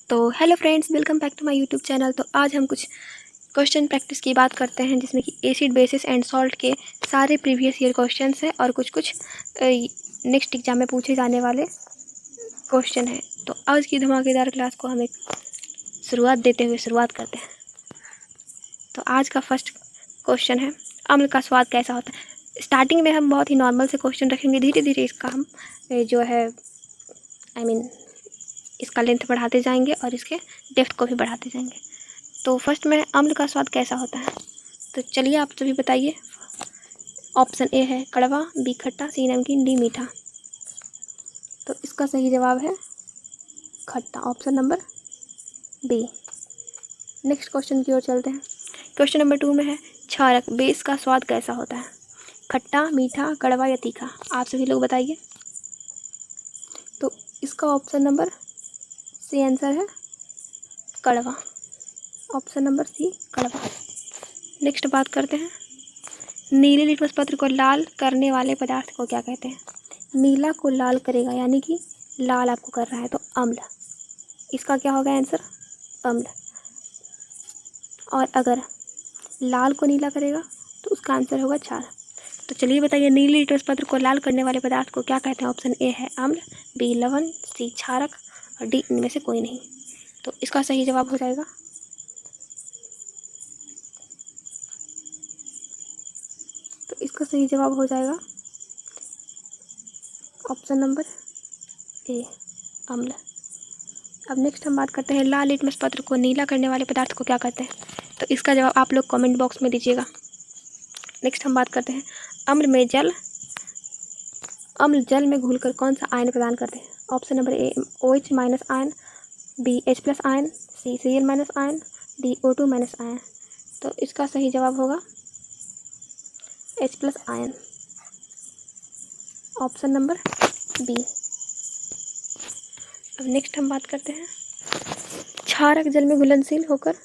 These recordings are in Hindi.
तो hello friends, welcome back to my YouTube channel. तो आज हम कुछ क्वेश्चन प्रैक्टिस की बात करते हैं जिसमें कि एसिड बेसिस एंड सॉल्ट के सारे प्रीवियस ईयर क्वेश्चंस हैं और कुछ कुछ नेक्स्ट एग्जाम में पूछे जाने वाले क्वेश्चन हैं। तो आज की धमाकेदार क्लास को हम एक शुरुआत देते हुए शुरुआत करते हैं। तो आज का फर्स्ट क्वेश्चन है, अम्ल का स्वाद कैसा होता है। स्टार्टिंग में हम बहुत ही नॉर्मल से क्वेश्चन रखेंगे, धीरे धीरे इसका हम जो है इसका लेंथ बढ़ाते जाएंगे और इसके डेप्थ को भी बढ़ाते जाएंगे। तो फर्स्ट में अम्ल का स्वाद कैसा होता है, तो चलिए आप सभी बताइए। ऑप्शन ए है कड़वा, बी खट्टा, सी नमकीन, डी मीठा। तो इसका सही जवाब है खट्टा, option number B. Next question की ओर चलते हैं। क्वेश्चन नंबर 2 में है क्षारक बेस का स्वाद कैसा होता है, खट्टा, मीठा, कड़वा या तीखा। आप सभी लोग बताइए। तो इसका ऑप्शन नंबर सी आंसर है कड़वा, ऑप्शन नंबर सी कड़वा। नेक्स्ट बात करते हैं, नीले लिटमस पत्र को लाल करने वाले पदार्थ को क्या कहते हैं। नीला को लाल करेगा यानी कि लाल आपको कर रहा है तो अम्ल, इसका क्या होगा आंसर, अम्ल। और अगर लाल को नीला करेगा तो उसका आंसर होगा क्षार। तो चलिए बताइए, नीले लिटमस पत्र को लाल करने वाले पदार्थ को क्या कहते हैं। ऑप्शन ए है अम्ल, बी लवण, सी क्षारक और डी इनमें से कोई नहीं। तो इसका सही जवाब हो जाएगा इसका सही जवाब हो जाएगा ऑप्शन नंबर ए अम्ल। अब नेक्स्ट हम बात करते हैं, लाल लिटमस पत्र को नीला करने वाले पदार्थ को क्या कहते हैं। तो इसका जवाब आप लोग कमेंट बॉक्स में दीजिएगा। नेक्स्ट हम बात करते हैं, अम्ल जल में घुलकर कौन सा आयन प्रदान करते हैं। Option number A OH minus ion, B H plus ion, C Cl minus ion, D O2 minus ion. तो इसका सही जवाब होगा H plus ion, option number B. अब नेक्स्ट हम बात करते हैं, क्षारक जल में घुलनशील होकर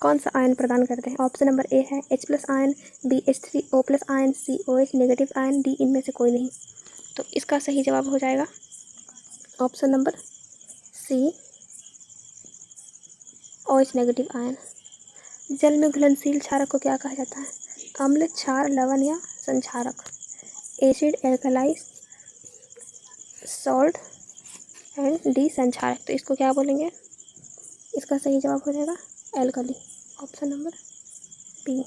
कौन सा आयन प्रदान करते हैं। ऑप्शन नंबर ए है H plus ion, B H3O plus ion, C OH negative ion, D इनमें से कोई नहीं। तो इसका सही जवाब हो जाएगा option number C OH negative ion. जल में घुलनशील क्षारक को क्या कहा जाता है। अम्ल, क्षार, लवण या संक्षारक। Acid, alkali, salt and D संक्षारक। तो इसको क्या बोलेंगे, इसका सही जवाब हो जाएगा alkali, option number B.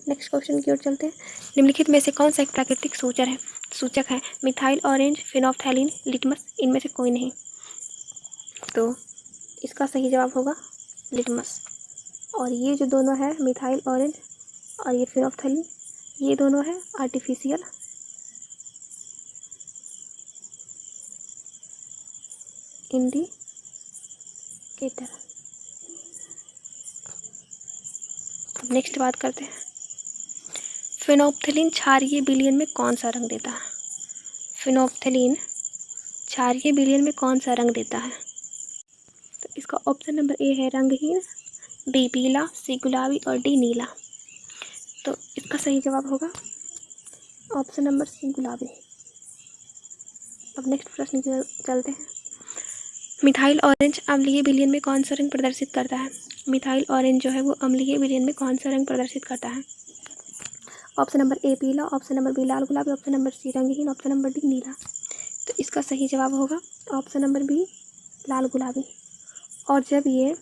Next question की ओर चलते हैं, निम्नलिखित में से कौन सा एक प्राकृतिक सूचक है। मिथाइल ऑरेंज, फिनोल्फथैलीन, लिटमस, इनमें से कोई नहीं। तो इसका सही जवाब होगा लिटमस। और ये जो दोनों है मिथाइल ऑरेंज और ये फिनोल्फथैलीन, ये दोनों है आर्टिफिशियल इंडिकेटर। अब नेक्स्ट बात करते हैं, फिनोल्फथैलीन क्षारीय विलयन में कौन सा रंग देता है। फिनोल्फथैलीन क्षारीय विलयन में कौन सा रंग देता है। तो इसका ऑप्शन नंबर ए है रंगहीन, बी पीला, सी गुलाबी और डी नीला। तो इसका सही जवाब होगा ऑप्शन नंबर सी गुलाबी। अब नेक्स्ट प्रश्न की ओर चलते हैं, मिथाइल ऑरेंज अम्लीय विलयन में कौन सा रंग प्रदर्शित करता है। मिथाइल ऑरेंज जो है वो अम्लीय विलयन में कौन सा रंग प्रदर्शित करता है। ऑप्शन नंबर ए पीला, ऑप्शन नंबर बी लाल गुलाबी, ऑप्शन नंबर सी रंगहीन, ऑप्शन नंबर डी नीला। तो इसका सही जवाब होगा ऑप्शन नंबर बी लाल गुलाबी। और जब ये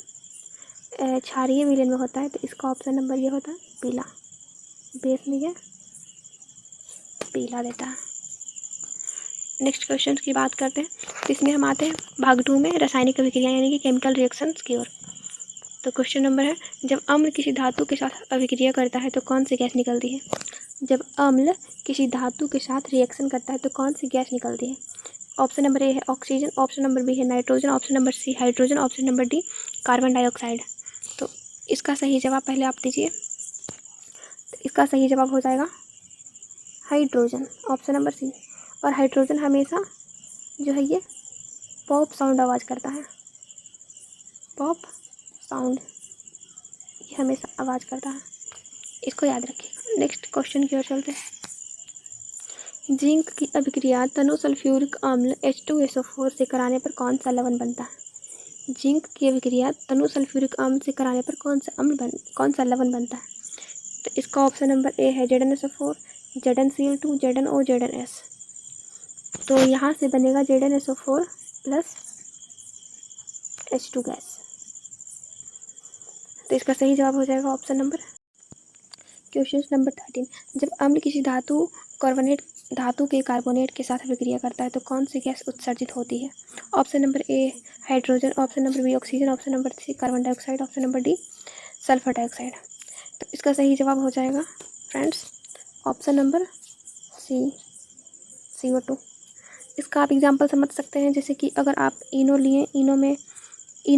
क्षारीय विलयन में होता है तो इसका ऑप्शन नंबर ये होता है पीला, बेस में ये पीला देता है। नेक्स्ट क्वेश्चन की बात करते हैं, तो इसमें हम आते हैं भाग 2 में रासायनिक अभिक्रिया यानी कि केमिकल रिएक्शंस की ओर। तो क्वेश्चन नंबर है, जब अम्ल किसी धातु के साथ अभिक्रिया करता है तो कौन सी गैस निकलती है। जब अम्ल किसी धातु के साथ रिएक्शन करता है तो कौन सी गैस निकलती है। ऑप्शन नंबर ए है ऑक्सीजन, ऑप्शन नंबर बी है nitrogen, option number C hydrogen, option number D carbon dioxide. तो इसका सही जवाब पहले आप दीजिए। तो इसका सही जवाब हो जाएगा हाइड्रोजन, ऑप्शन नंबर सी। और हाइड्रोजन हमेशा जो है ये पॉप साउंड आवाज़ करता है, पॉप साउंड ये हमेशा आवाज़ करता है, इसको याद रखिएगा। नेक्स्ट क्वेश्चन की ओर चलते हैं, जिंक की अभिक्रिया तनु सल्फ्यूरिक अम्ल H2SO4 से कराने पर कौन सा लवण बनता है। जिंक की अभिक्रिया तनु सल्फ्यूरिक अम्ल से कराने पर कौन सा लवण बनता है? तो इसका ऑप्शन नंबर ए है ZnSO4, ZnCl2, ZnO, ZnS। तो यहाँ से बनेगा ZnSO4 प्लस H2 गैस। तो इसका सही जवाब हो जाएगा ऑप्शन नंबर। क्वेश्चन नंबर 13, जब अम्ल किसी धातु के कार्बोनेट के साथ अभिक्रिया करता है तो कौन सी गैस उत्सर्जित होती है? Option number A hydrogen, option number B oxygen, option number C carbon dioxide, option number D sulphur dioxide. तो इसका सही जवाब हो जाएगा फ्रेंड्स ऑप्शन नंबर सी CO2। इसका आप एग्जाम्पल समझ सकते हैं, जैसे कि अगर आप इनो लिए, इनो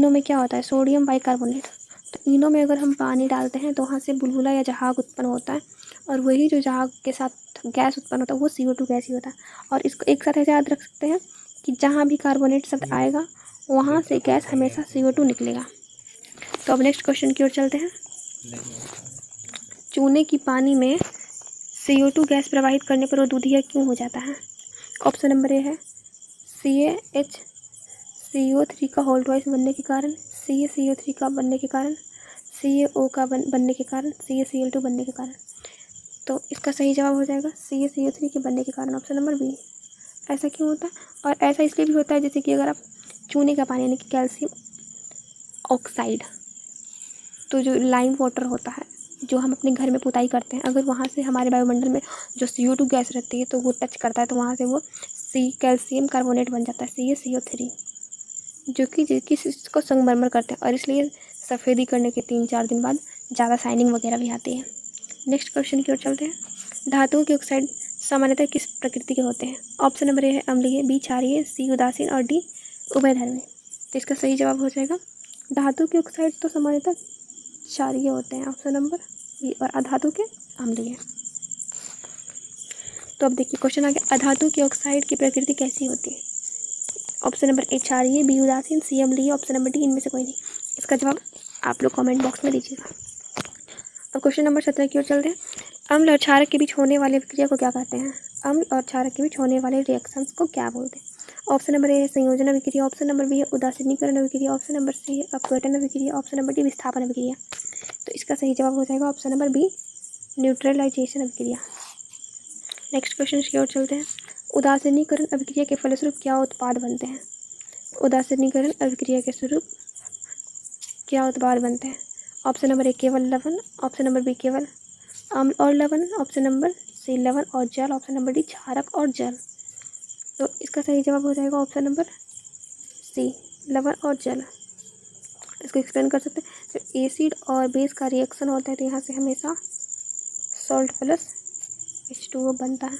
में क्या होता है, सोडियम बाइकार्बोनेट। तो इनो में अगर हम पानी डालते हैं तो वहाँ से बुलबुला या जहाग उत्पन्न होता है, और वही जो जहाग के साथ गैस उत्पन्न होता है वो CO2 गैस ही होता है। और इसको एक साथ ऐसे याद रख सकते हैं कि जहाँ भी कार्बोनेट शब्द आएगा वहाँ से गैस हमेशा CO2 निकलेगा। तो अब नेक्स्ट क्वेश्चन की ओर चलते हैं। चूने की पानी में CO2 गैस प्रवाहित करने पर वो दूधिया क्यों हो जाता है? ऑप्शन नंबर ए है CaHCO3 का होल ट्वाइस बनने के कारण, CaCO3 का बनने के कारण, CaO का बनने के कारण, CaCl2 बनने के कारण। तो इसका सही जवाब हो जाएगा CaCO3 के बनने के कारण, ऑप्शन नंबर बी। ऐसा क्यों होता है? और ऐसा इसलिए भी होता है जैसे कि अगर आप चूने का पानी यानी कि कैल्शियम ऑक्साइड, तो जो लाइम वाटर होता है जो हम अपने घर में पुताई करते हैं, अगर वहाँ से हमारे वायुमंडल में जो CO2 गैस रहती है तो वो टच करता है तो वहाँ से वो कैल्शियम कार्बोनेट बन जाता है CaCO3, जो कि इसको संगमरमर करते हैं, और इसलिए सफ़ेदी करने के 3-4 दिन बाद ज़्यादा शाइनिंग वगैरह भी आती है। नेक्स्ट क्वेश्चन की ओर चलते हैं। धातुओं के ऑक्साइड सामान्यतः किस प्रकृति के होते हैं? ऑप्शन नंबर ए है अम्लीय, बी क्षारीय, सी उदासीन और डी उभयधर्मी। तो इसका सही जवाब हो जाएगा धातु के ऑक्साइड तो सामान्यतः क्षारीय होते हैं, ऑप्शन नंबर बी, और अधातु के अम्लीय। तो अब देखिए क्वेश्चन आ गया, अधातु के ऑक्साइड की प्रकृति कैसी होती है? ऑप्शन नंबर ए क्षारीय, बी उदासीन, सी अम्लीय, ऑप्शन नंबर डी इनमें से कोई नहीं। इसका जवाब आप लोग कमेंट बॉक्स में दीजिएगा। अब क्वेश्चन नंबर 17 की ओर चलते हैं। अम्ल और क्षारक के बीच होने वाले विक्रिया को क्या कहते हैं? अम्ल और क्षारक के बीच होने वाले रिएक्शंस को क्या बोलते हैं? ऑप्शन नंबर ए है संयोजन अभिक्रिया, ऑप्शन नंबर बी है उदासीनीकरण अभिक्रिया, ऑप्शन नंबर सी है अपघटन अभिक्रिया, ऑप्शन नंबर डी विस्थापन अभिक्रिया। तो इसका सही जवाब हो जाएगा ऑप्शन नंबर बी न्यूट्रलाइजेशन अभिक्रिया। नेक्स्ट क्वेश्चन की ओर चलते हैं। उदासीनीकरण अभिक्रिया के फलस्वरूप क्या उत्पाद बनते हैं? उदासीनीकरण अभिक्रिया के स्वरूप क्या उत्पाद बनते हैं? ऑप्शन नंबर ए केवल लवण, ऑप्शन नंबर बी केवल अम्ल और लवण, ऑप्शन नंबर सी लवण और जल, ऑप्शन नंबर डी क्षारक और जल। तो इसका सही जवाब हो जाएगा ऑप्शन नंबर सी लवण और जल। इसको एक्सप्लेन कर सकते हैं, जब एसिड और बेस का रिएक्शन होता है तो यहाँ से हमेशा सॉल्ट प्लस H2O बनता है।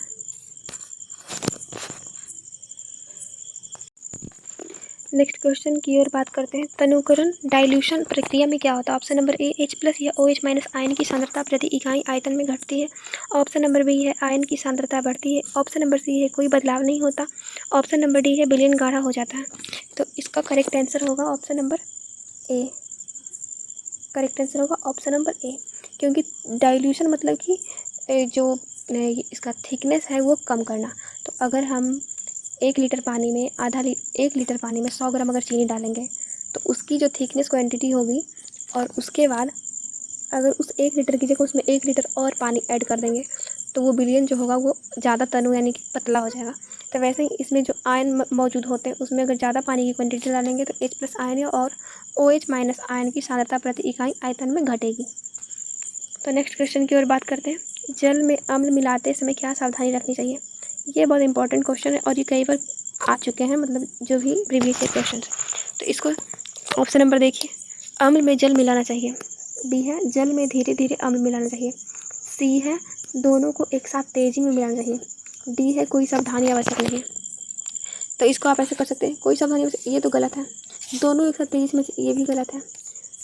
नेक्स्ट क्वेश्चन की ओर बात करते हैं। तनुकरण डाइल्यूशन प्रक्रिया में क्या होता है? ऑप्शन नंबर ए H+ या OH- आयन की सांद्रता प्रति इकाई आयतन में घटती है, ऑप्शन नंबर बी है आयन की सांद्रता बढ़ती है, ऑप्शन नंबर सी है कोई बदलाव नहीं होता, ऑप्शन नंबर डी है विलयन गाढ़ा हो जाता है। तो इसका करेक्ट आंसर होगा ऑप्शन नंबर ए। करेक्ट आंसर होगा ऑप्शन नंबर ए, क्योंकि डाइल्यूशन मतलब कि जो इसका थिकनेस है वो कम करना। तो अगर हम 1 लीटर पानी में 1 लीटर पानी में 100 ग्राम अगर चीनी डालेंगे तो उसकी जो थिकनेस क्वांटिटी होगी, और उसके बाद अगर उस 1 लीटर की जगह उसमें 1 लीटर और पानी ऐड कर देंगे तो वो विलयन जो होगा वो ज़्यादा तनु यानी कि पतला हो जाएगा। तो वैसे ही इसमें जो आयन मौजूद होते हैं उसमें अगर ज़्यादा पानी की क्वांटिटी डालेंगे तो H+ आयन और OH- आयन की सांद्रता प्रति इकाई आयतन में घटेगी। तो नेक्स्ट क्वेश्चन की ओर बात करते हैं। जल में अम्ल मिलाते समय क्या सावधानी रखनी चाहिए? ये बहुत इंपॉर्टेंट क्वेश्चन है और ये कई बार आ चुके हैं, मतलब जो भी प्रीवियस ईयर क्वेश्चन। तो इसको ऑप्शन नंबर देखिए, अम्ल में जल मिलाना चाहिए, बी है जल में धीरे धीरे अम्ल मिलाना चाहिए, सी है दोनों को एक साथ तेज़ी में मिलाना चाहिए, डी है कोई सावधानी आवश्यक नहीं है। तो इसको आप ऐसे कर सकते हैं, कोई सावधानी आवश्यक, ये तो गलत है, दोनों एक साथ तेज़ी में, ये भी गलत है,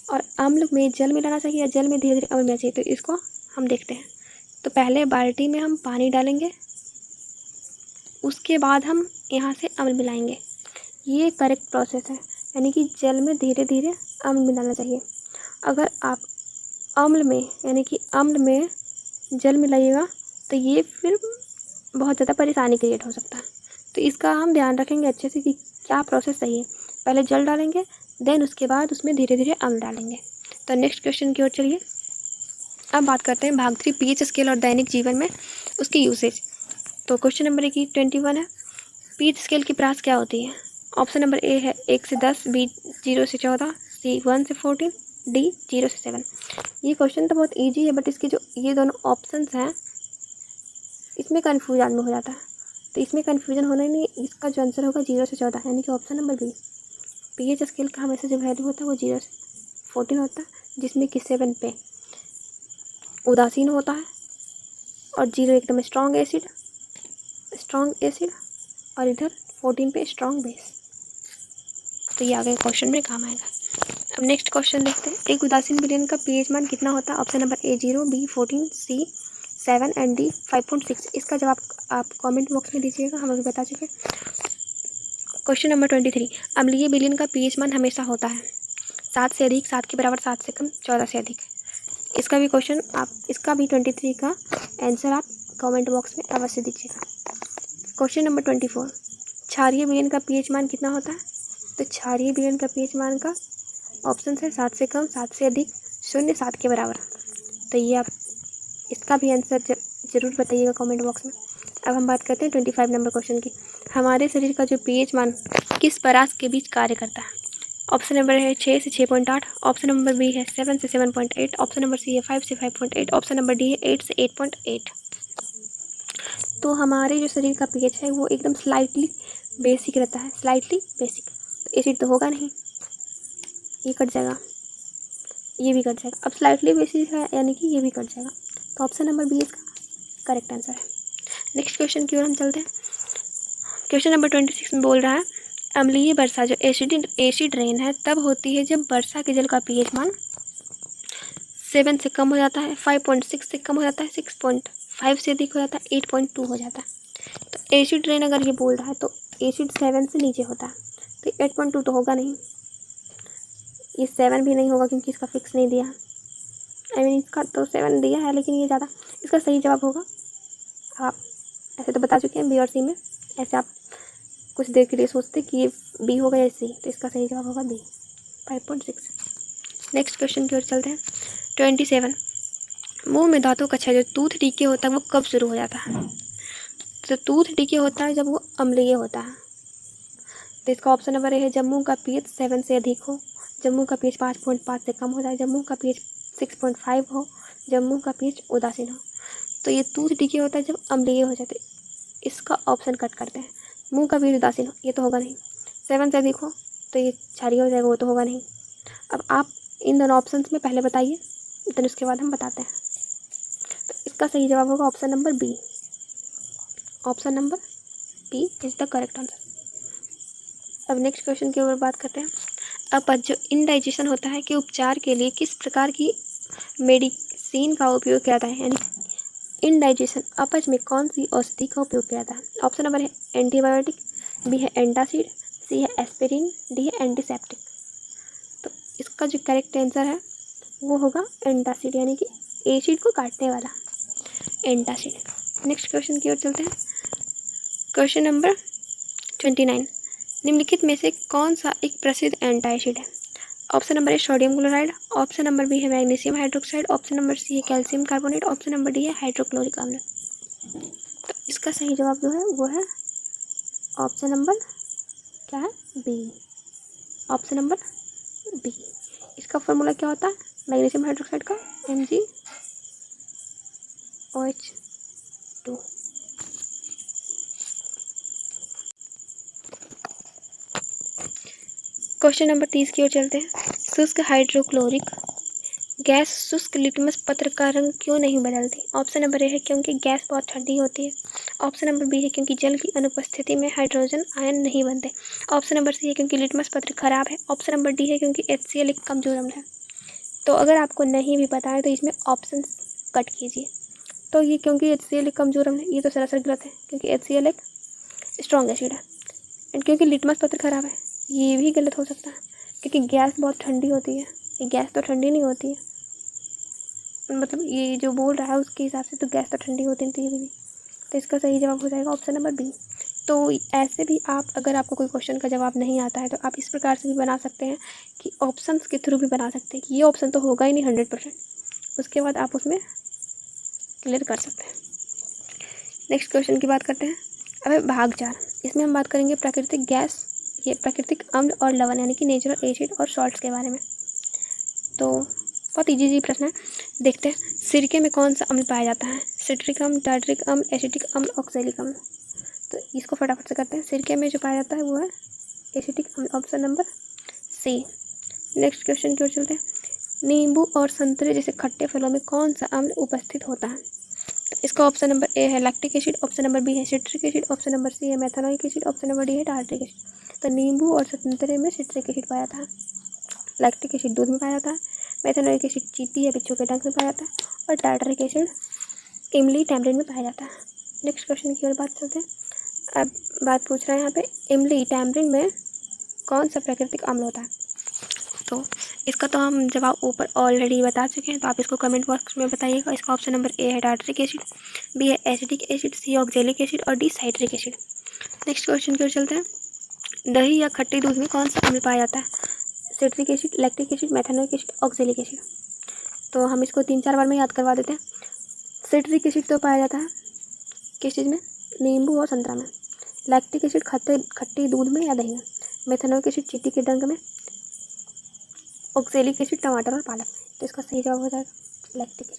और अम्ल में जल मिलाना चाहिए या जल में धीरे धीरे अम्ल मिलाना चाहिए। तो इसको हम देखते हैं। तो पहले बाल्टी में हम पानी डालेंगे, उसके बाद हम यहाँ से अम्ल मिलाएंगे, ये करेक्ट प्रोसेस है, यानी कि जल में धीरे धीरे अम्ल मिलाना चाहिए। अगर आप अम्ल में जल मिलाइएगा तो ये फिर बहुत ज़्यादा परेशानी क्रिएट हो सकता है। तो इसका हम ध्यान रखेंगे अच्छे से कि क्या प्रोसेस सही है। पहले जल डालेंगे, देन उसके बाद उसमें धीरे धीरे अम्ल डालेंगे। तो नेक्स्ट क्वेश्चन की ओर चलिए। अब बात करते हैं भाग 3 पीएच स्केल और दैनिक जीवन में उसकी यूसेज। तो क्वेश्चन नंबर 21 है, पीएच स्केल की प्रास क्या होती है? ऑप्शन नंबर ए है 1 से 10, बी 0 से 14, सी 1 से 14, डी 0 से 7। ये क्वेश्चन तो बहुत ईजी है, बट इसके जो ये दोनों ऑप्शंस हैं इसमें कन्फ्यूज आदमी हो जाता है। तो इसमें कन्फ्यूजन होना ही नहीं, इसका जो आंसर होगा 0 से 14, यानी कि option number B. PH scale का हमेशा जो वैल्यू होता है वो 0 से 14 होता है, जिसमें कि 7 पे उदासीन होता है और 0 एकदम स्ट्रॉन्ग एसिड और इधर 14 पे स्ट्रॉन्ग बेस। तो ये आगे क्वेश्चन में काम आएगा। अब नेक्स्ट क्वेश्चन देखते हैं, एक उदासीन विलयन का पीएच मान कितना होता है? Option number A 0, B 14, C 7 and D 5.6। इसका जवाब आप कमेंट बॉक्स में दीजिएगा, हम अभी बता चुके। क्वेश्चन नंबर 23, अम्लीय विलयन का पीएच मान हमेशा होता है 7 से अधिक, 7 के बराबर, 7 से कम, 14 से अधिक। इसका भी क्वेश्चन आप, इसका भी 23 का आंसर आप कमेंट बॉक्स में अवश्य दीजिएगा। क्वेश्चन नंबर 24, क्षारीय विलयन का पीएच मान कितना होता है? तो क्षारीय विलयन का पीएच मान का ऑप्शन है 7 से कम, 7 से अधिक, 0, 7 के बराबर। तो ये आप इसका भी आंसर ज़रूर बताइएगा कमेंट बॉक्स में। अब हम बात करते हैं 25 नंबर क्वेश्चन की। हमारे शरीर का जो पीएच मान किस परास के बीच कार्य करता है? ऑप्शन नंबर है 6 से 6.8, ऑप्शन नंबर बी है 7 से 7.8, ऑप्शन नंबर सी है 5 से 5.8, ऑप्शन नंबर डी है 8 से 8.8। तो हमारे जो शरीर का पीएच है वो एकदम स्लाइटली बेसिक रहता है, स्लाइटली बेसिक। तो एसिड तो होगा नहीं, ये कट जाएगा, ये भी कट जाएगा। अब स्लाइटली बेसिक है यानी कि ये भी कट जाएगा। तो ऑप्शन नंबर बी इसका करेक्ट आंसर है। नेक्स्ट क्वेश्चन की ओर हम चलते हैं। क्वेश्चन नंबर 26 में बोल रहा है, अम्लीय वर्षा जो एसिड रेन है तब होती है जब वर्षा के जल का पीएच मान 7 से कम हो जाता है, 5.6 से कम हो जाता है, 6.5 से अधिक हो जाता है, 8.2 हो जाता है। तो एसिड रेन अगर ये बोल रहा है तो एसिड 7 से नीचे होता है, तो 8.2 तो होगा नहीं, ये 7 भी नहीं होगा क्योंकि इसका फिक्स नहीं दिया। आई मीन इसका तो 7 दिया है लेकिन ये ज़्यादा। इसका सही जवाब होगा, आप ऐसे तो बता चुके हैं बी और सी में, ऐसे आप कुछ देर के लिए सोचते कि ये बी होगा या सी, तो इसका सही जवाब होगा बी, 5.6। नेक्स्ट क्वेश्चन की ओर चलते हैं। 27, मुंह में दांतों का क्षय जो टूथ डीके होता है वो कब शुरू हो जाता है? तो टूथ डीके होता है जब वो अम्लीय होता है। तो इसका ऑप्शन नंबर ए है जब मुंह का पीएच 7 से अधिक हो, जब मुंह का पीएच 5.5 से कम हो जाए, जब मुंह का पीएच 6.5 हो, जब मुंह का पीएच उदासीन हो। तो ये टूथ डीके होता है जब अम्लीय हो जाते। इसका ऑप्शन कट करते हैं। मुंह का पीएच उदासीन हो, ये तो होगा नहीं। 7 से अधिक हो तो ये क्षारीय हो जाएगा, वो तो होगा नहीं। अब आप इन दोनों ऑप्शन में पहले बताइए, देन उसके बाद हम बताते हैं। तो इसका सही जवाब होगा option number B. Option number B is the correct answer. अब नेक्स्ट क्वेश्चन की ओर बात करते हैं। अपच जो इनडाइजेशन होता है के उपचार के लिए किस प्रकार की मेडिसिन का उपयोग किया जाता है? यानी इनडाइजेशन अपच में कौन सी औषधि का उपयोग किया जाता है? ऑप्शन नंबर है एंटीबायोटिक, बी है एंटासिड, सी है एस्पिरिन, डी है एंटीसेप्टिक। तो इसका जो करेक्ट आंसर है वो होगा एंटासिड, यानी कि एसिड को काटने वाला एंटासिड। नेक्स्ट क्वेश्चन की ओर चलते हैं। क्वेश्चन नंबर 29, निम्नलिखित में से कौन सा एक प्रसिद्ध एंटासिड है? Option number A sodium chloride, option number B है magnesium hydroxide, option number C है calcium carbonate, option number D है हाइड्रोक्लोरिक अम्ल। तो इसका सही जवाब जो है वो है ऑप्शन नंबर क्या है, बी। Option number B. इसका फॉर्मूला क्या होता है मैग्नीशियम हाइड्रोक्साइड का? MgOH2। क्वेश्चन नंबर 30 की ओर चलते हैं। शुष्क हाइड्रोक्लोरिक गैस शुष्क लिटमस पत्र का रंग क्यों नहीं बदलती? ऑप्शन नंबर ए है क्योंकि गैस बहुत ठंडी होती है, ऑप्शन नंबर बी है क्योंकि जल की अनुपस्थिति में हाइड्रोजन आयन नहीं बनते, ऑप्शन नंबर सी है क्योंकि लिटमस पत्र खराब है, ऑप्शन नंबर डी है क्योंकि HCl एक कमजोर अम्ल है। तो अगर आपको नहीं भी पता है तो इसमें ऑप्शन कट कीजिए। तो ये क्योंकि HCl एक कमजोर अम्ल है, ये तो सरासर गलत है क्योंकि HCl एक स्ट्रॉन्ग एसिड है। एंड क्योंकि लिटमस पत्र खराब है, ये भी गलत हो सकता है क्योंकि गैस बहुत ठंडी होती है। ये गैस तो ठंडी नहीं होती है, मतलब ये जो बोल रहा है उसके हिसाब से तो गैस तो ठंडी होती नहीं, तो ये भी नहीं। तो इसका सही जवाब हो जाएगा ऑप्शन नंबर बी, तो ऐसे भी आप, अगर आपको कोई क्वेश्चन का जवाब नहीं आता है तो आप इस प्रकार से भी बना सकते हैं कि ऑप्शंस के थ्रू भी बना सकते हैं कि ये ऑप्शन तो होगा ही नहीं 100%, उसके बाद आप उसमें क्लियर कर सकते हैं। नेक्स्ट क्वेश्चन की बात करते हैं। अब भाग 4, इसमें हम बात करेंगे प्राकृतिक गैस, ये प्राकृतिक अम्ल और लवण यानी कि नेचुरल एसिड और सॉल्ट्स के बारे में। तो बहुत इजी प्रश्न है, देखते हैं। सिरके में कौन सा अम्ल पाया जाता है? सिट्रिक अम्ल, टार्ट्रिक अम्ल, एसिटिक अम्ल, ऑक्सैलिक अम्ल। तो इसको फटाफट से करते हैं। सिरके में जो पाया जाता है वो है एसिटिक अम्ल, option number C. Next question की ओर चलते हैं। नींबू और संतरे जैसे खट्टे फलों में कौन सा अम्ल उपस्थित होता है? तो इसका ऑप्शन नंबर ए है lactic acid, option number B है citric acid, option number C है methanoic acid, option number D है टार्ट्रिक एसिड। तो नींबू और संतरे में सिट्रिक एसिड पाया जाता है, लैक्टिक एसिड दूध में पाया जाता है, मेथनोइक एसिड चींटी या बिच्छू के डंक में पाया जाता है, और टार्टरिक एसिड इमली टैमरिन में पाया जाता है। नेक्स्ट क्वेश्चन की ओर बात चलते हैं। अब बात पूछ रहे हैं यहाँ पे इमली टैमरिन में कौन सा प्राकृतिक अम्ल होता है? तो इसका तो हम जवाब ऊपर ऑलरेडी बता चुके हैं, तो आप इसको कमेंट बॉक्स में बताइएगा। इसका ऑप्शन नंबर ए है टार्टरिक एसिड, बी है एसिटिक एसिड, सी ऑक्जेलिक एसिड और D citric acid. Next question की ओर चलते हैं। दही या खट्टे दूध में कौन सा अम्ल पाया जाता है? Citric acid, lactic acid, methanoic acid, oxalic acid. तो हम इसको 3-4 बार में याद करवा देते हैं। सिट्रिक एसिड तो पाया जाता है किस चीज़ में? नींबू और संतरा में। लैक्टिक एसिड खट्टे दूध में या दही में। मेथनोइक एसिड चींटी के डंक में। ऑक्जेलिक एसिड टमाटर और पालक में। तो इसका सही जवाब हो जाएगा लैक्टिक एसिड।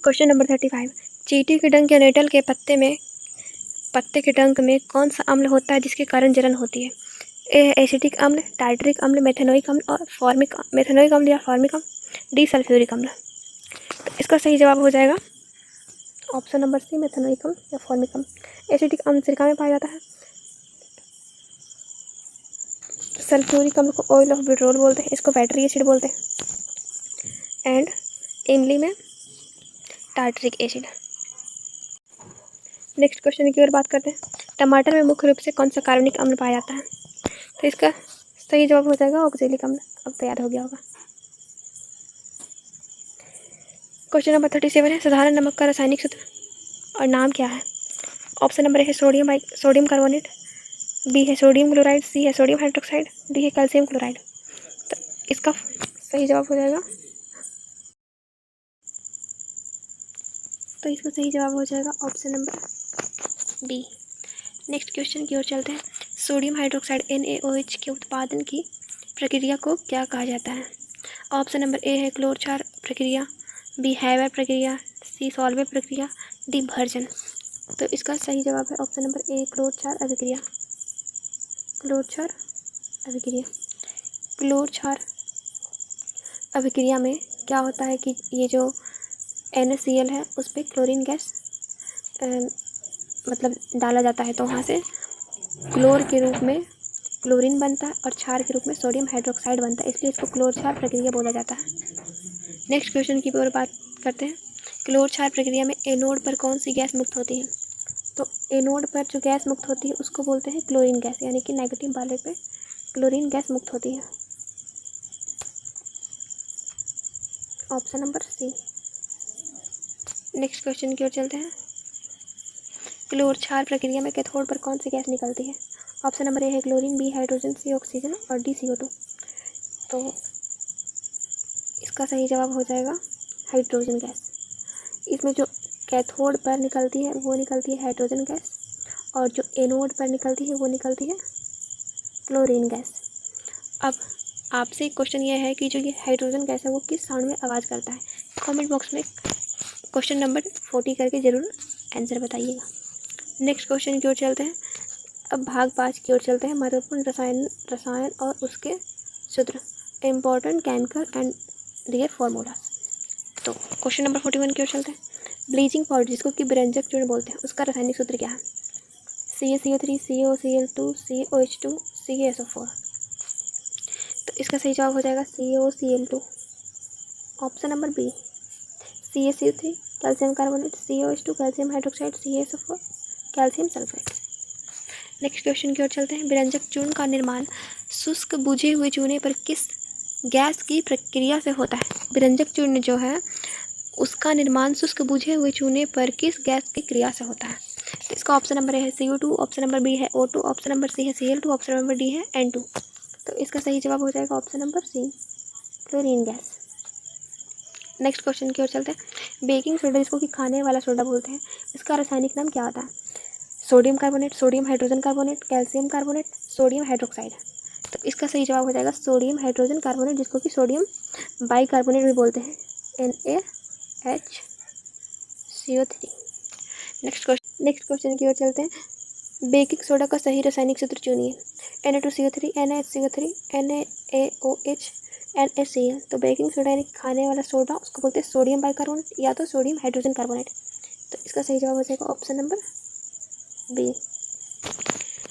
Question number 35। चींटी के डंक या नेटल के पत्ते के डंक में कौन सा अम्ल होता है जिसके कारण जलन होती है? ए है एसिटिक अम्ल, टार्टरिक अम्ल, मेथनोइक अम्ल और मेथनोइक अम्ल या फॉर्मिक अम्ल, डी सल्फ्यूरिक अम्ल। तो इसका सही जवाब हो जाएगा ऑप्शन नंबर सी मेथनोइक अम्ल या फॉर्मिक अम्ल। एसिटिक अम्ल सिरका में पाया जाता है, सल्फ्यूरिक अम्ल को ऑयल ऑफ विट्रोल बोलते हैं, इसको बैटरी एसिड बोलते हैं, एंड इमली में टार्टरिक एसिड। नेक्स्ट क्वेश्चन की ओर बात करते हैं। टमाटर में मुख्य रूप से कौन सा कार्बनिक अम्ल पाया जाता है? तो इसका सही जवाब हो जाएगा ऑक्जेलिक अम्ल। अब तैयार हो गया होगा। क्वेश्चन नंबर 37 है। साधारण नमक का रासायनिक सूत्र और नाम क्या है? ऑप्शन नंबर ए है सोडियम कार्बोनेट, बी है सोडियम क्लोराइड, सी है सोडियम हाइड्रोक्साइड, डी है कैल्शियम क्लोराइड। तो इसका सही जवाब हो जाएगा option number B. Next question की ओर चलते हैं। सोडियम हाइड्रोक्साइड NaOH के उत्पादन की प्रक्रिया को क्या कहा जाता है? ऑप्शन नंबर ए है क्लोर क्षार प्रक्रिया, बी हैवर प्रक्रिया, सी सॉल्वे प्रक्रिया, डी भर्जन। तो इसका सही जवाब है ऑप्शन नंबर ए क्लोर क्षार अभिक्रिया। क्लोर क्षार अभिक्रिया में क्या होता है कि ये जो NaCl है उस पर क्लोरीन गैस मतलब डाला जाता है, तो वहाँ से क्लोर के रूप में क्लोरीन बनता है और क्षार के रूप में सोडियम हाइड्रोक्साइड बनता है, इसलिए इसको क्लोर क्षार प्रक्रिया बोला जाता है। नेक्स्ट क्वेश्चन की ओर बात करते हैं। क्लोर क्षार प्रक्रिया में एनोड पर कौन सी गैस मुक्त होती है? तो एनोड पर जो गैस मुक्त होती है उसको बोलते हैं क्लोरीन गैस, यानी कि नेगेटिव वाले पे क्लोरीन गैस मुक्त होती है, option number C. Next question की ओर चलते हैं। क्लोर क्षार प्रक्रिया में कैथोड पर कौन सी गैस निकलती है? ऑप्शन नंबर ए है क्लोरीन, बी हाइड्रोजन, सी ऑक्सीजन और डी CO2। तो इसका सही जवाब हो जाएगा हाइड्रोजन गैस। इसमें जो कैथोड पर निकलती है वो निकलती है हाइड्रोजन गैस, और जो एनोड पर निकलती है वो निकलती है क्लोरीन गैस। अब आपसे एक क्वेश्चन ये है कि जो ये हाइड्रोजन गैस है वो किस साउंड में आवाज़ करता है? कमेंट बॉक्स में क्वेश्चन नंबर 40 करके ज़रूर आंसर बताइएगा। नेक्स्ट क्वेश्चन की ओर चलते हैं। अब भाग 5 की ओर चलते हैं। महत्वपूर्ण रसायन और उसके सूत्र, important chemical and their formula. तो क्वेश्चन नंबर 41 की ओर चलते हैं। ब्लीचिंग पाउडर जिसको कि विरंजक चूर्ण बोलते हैं उसका रासायनिक सूत्र क्या है? CaCO3, CaOCl2, CaOH2, CaSO4। तो इसका सही जवाब हो जाएगा CaOCl2, option number B. CaCO3 calcium carbonate, CaOH2 calcium hydroxide, CaSO4 calcium sulphate. Next question की ओर चलते हैं। विरंजक चूर्ण का निर्माण शुष्क बुझे हुए चूने पर किस गैस की प्रक्रिया से होता है? विरंजक चूर्ण जो है उसका निर्माण शुष्क बुझे हुए चूने पर किस गैस की क्रिया से होता है? तो इसका ऑप्शन नंबर है CO2, ऑप्शन नंबर बी है O2, ऑप्शन नंबर सी है Cl2, ऑप्शन नंबर डी है N2। तो इसका सही जवाब हो जाएगा option number C, chlorine gas. Next question की ओर चलते हैं। बेकिंग सोडा, जिसको कि खाने वाला सोडा बोलते हैं, इसका रासायनिक नाम क्या होता है? Sodium carbonate, sodium hydrogen carbonate, calcium carbonate, sodium hydroxide. तो इसका सही जवाब हो जाएगा सोडियम हाइड्रोजन कार्बोनेट, जिसको कि सोडियम बाइकार्बोनेट भी बोलते हैं, NaHCO3। नेक्स्ट क्वेश्चन की ओर चलते हैं। बेकिंग सोडा का सही रासायनिक सूत्र चुनिए। Na2CO3, NaHCO3, NaOH, NaCl। तो बेकिंग सोडा यानी खाने वाला सोडा, उसको बोलते हैं सोडियम बाइकार्बोनेट या तो सोडियम हाइड्रोजन कार्बोनेट। तो इसका सही जवाब हो जाएगा option number B.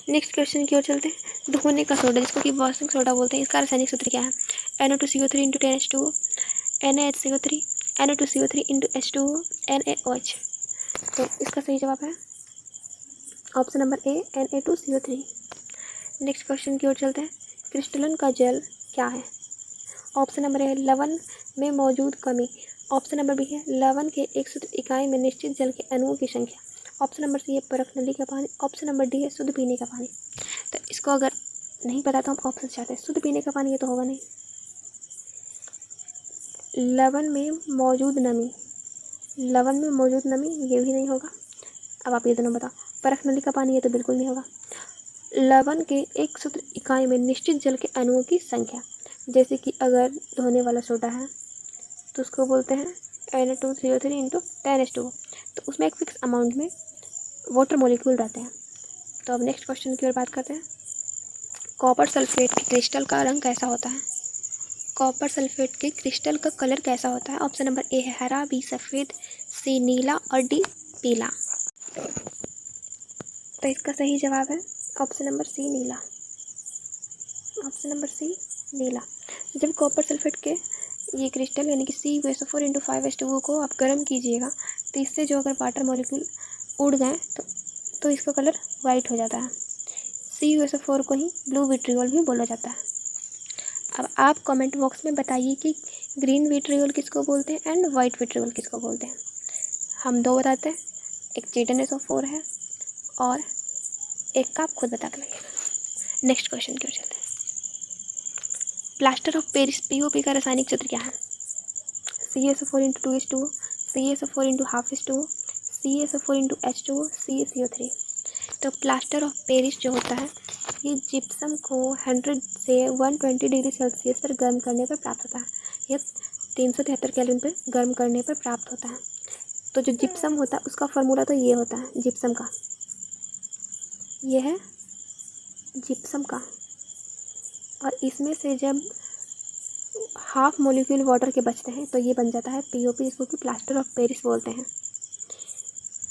Next question की ओर चलते हैं। धोने का सोडा, जिसको कि वॉशिंग सोडा बोलते हैं, इसका रासायनिक सूत्र क्या है? NO2CO3 × 10H2O, NaHCO3, NO2CO3 × H2O, NaOH। तो इसका सही जवाब है ऑप्शन नंबर ए, Na2CO3। नेक्स्ट क्वेश्चन की ओर चलते हैं। क्रिस्टलन का जल क्या है? ऑप्शन नंबर ए है लवण में मौजूद कमी, ऑप्शन नंबर बी है लवण के 100 इकाई में निश्चित जल के अणुओं की संख्या, ऑप्शन नंबर सी है परख नली का पानी, ऑप्शन नंबर डी है शुद्ध पीने का पानी। तो इसको अगर नहीं पता तो हम ऑप्शन चाहते हैं। शुद्ध पीने का पानी ये तो होगा नहीं, लवण में मौजूद नमी, लवण में मौजूद नमी ये भी नहीं होगा। अब आप ये दोनों बताओ। परख नली का पानी ये तो बिल्कुल नहीं होगा। लवण के 100 इकाई में निश्चित जल के अणुओं की संख्या, जैसे कि अगर धोने वाला सोडा है तो उसको बोलते हैं Na2CO3 × 10H2O। तो उसमें एक फिक्स अमाउंट में वाटर मॉलिक्यूल रहते हैं। तो अब नेक्स्ट क्वेश्चन की ओर बात करते हैं। कॉपर सल्फेट के क्रिस्टल का रंग कैसा होता है? कॉपर सल्फेट के क्रिस्टल का कलर कैसा होता है? ऑप्शन नंबर ए है हरा, बी सफ़ेद, सी नीला और डी पीला। तो इसका सही जवाब है ऑप्शन नंबर सी नीला, ऑप्शन नंबर सी नीला। जब कॉपर सल्फेट के ये क्रिस्टल यानी कि CuSO4 × 5H2O को आप गर्म कीजिएगा तो इससे जो अगर वाटर मॉलिक्यूल उड़ गए तो इसका कलर वाइट हो जाता है। CuSO4 को ही ब्लू विट्रियोल भी बोला जाता है। अब आप कमेंट बॉक्स में बताइए कि ग्रीन विट्रियोल किसको बोलते हैं एंड वाइट विट्रियोल किसको बोलते हैं। हम दो बताते हैं, एक G10SO4 है और एक का आप खुद बता के लगेगा। नेक्स्ट क्वेश्चन की ओर चलते हैं। प्लास्टर ऑफ पेरिस POP का रासायनिक सूत्र क्या है? CaSO4 × 2H2O, CaSO4 × 1/2H2O, CaSO4 × H2O, CaCO3। तो प्लास्टर ऑफ पेरिस जो होता है ये जिप्सम को 100 से 120 डिग्री सेल्सियस पर गर्म करने पर प्राप्त होता है। यह 373 केल्विन पर गर्म करने पर प्राप्त होता है। तो जो जिप्सम होता है उसका फार्मूला तो ये होता है जिप्सम का, ये है जिप्सम का, और इसमें से जब हाफ मॉलिक्यूल वाटर के बचते हैं तो ये बन जाता है POP, जिसको कि प्लास्टर ऑफ पेरिस बोलते हैं।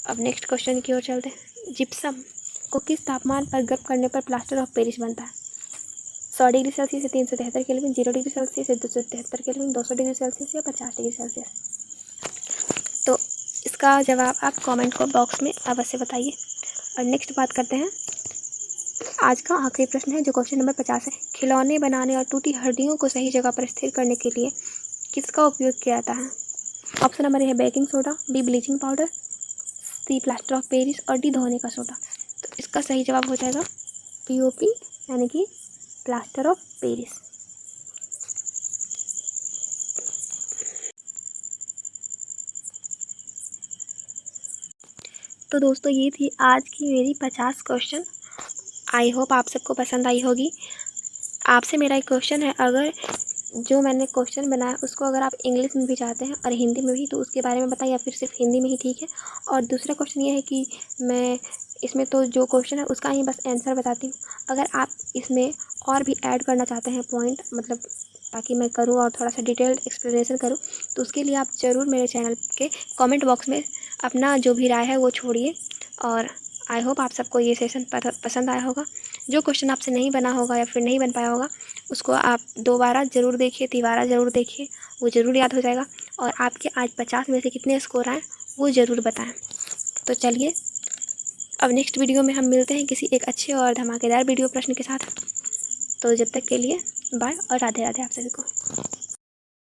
अब नेक्स्ट क्वेश्चन की ओर चलते हैं। जिप्सम को किस तापमान पर गर्म करने पर प्लास्टर ऑफ पेरिस बनता है? 100 डिग्री सेल्सियस से 373 केल्विन, 0 डिग्री सेल्सियस से 273 केल्विन, 200 डिग्री सेल्सियस या 50 डिग्री सेल्सियस। तो इसका जवाब आप कमेंट को बॉक्स में अवश्य बताइए। और नेक्स्ट बात करते हैं, आज का आखिरी प्रश्न है जो क्वेश्चन नंबर 50 है। खिलौने बनाने और टूटी हड्डियों को सही जगह पर स्थिर करने के लिए किसका उपयोग किया जाता है? ऑप्शन नंबर ए है baking soda, B bleaching powder, C plaster of Paris और डी धोने का सोडा। तो इसका सही जवाब हो जाएगा POP यानी कि प्लास्टर ऑफ पेरिस। तो दोस्तों ये थी आज की मेरी 50 क्वेश्चन। आई होप आप सबको पसंद आई होगी। आपसे मेरा एक क्वेश्चन है, अगर जो मैंने क्वेश्चन बनाया उसको अगर आप इंग्लिश में भी चाहते हैं और हिंदी में भी तो उसके बारे में बताइए, या फिर सिर्फ हिंदी में ही ठीक है। और दूसरा क्वेश्चन ये है कि मैं इसमें तो जो क्वेश्चन है उसका ही बस आंसर बताती हूँ। अगर आप इसमें और भी ऐड करना चाहते हैं पॉइंट, मतलब ताकि मैं करूँ और थोड़ा सा डिटेल्ड एक्सप्लेनेशन करूँ, तो उसके लिए आप ज़रूर मेरे चैनल के कमेंट बॉक्स में अपना जो भी राय है वो छोड़िए। और आई होप आप सबको ये सेशन पसंद आया होगा। जो क्वेश्चन आपसे नहीं बना होगा या फिर नहीं बन पाया होगा उसको आप दोबारा ज़रूर देखिए, तिबारा ज़रूर देखिए, वो ज़रूर याद हो जाएगा। और आपके आज 50 में से कितने स्कोर आए वो ज़रूर बताएं। तो चलिए अब नेक्स्ट वीडियो में हम मिलते हैं किसी एक अच्छे और धमाकेदार वीडियो प्रश्न के साथ। तो जब तक के लिए बाय और राधे राधे आप सभी को।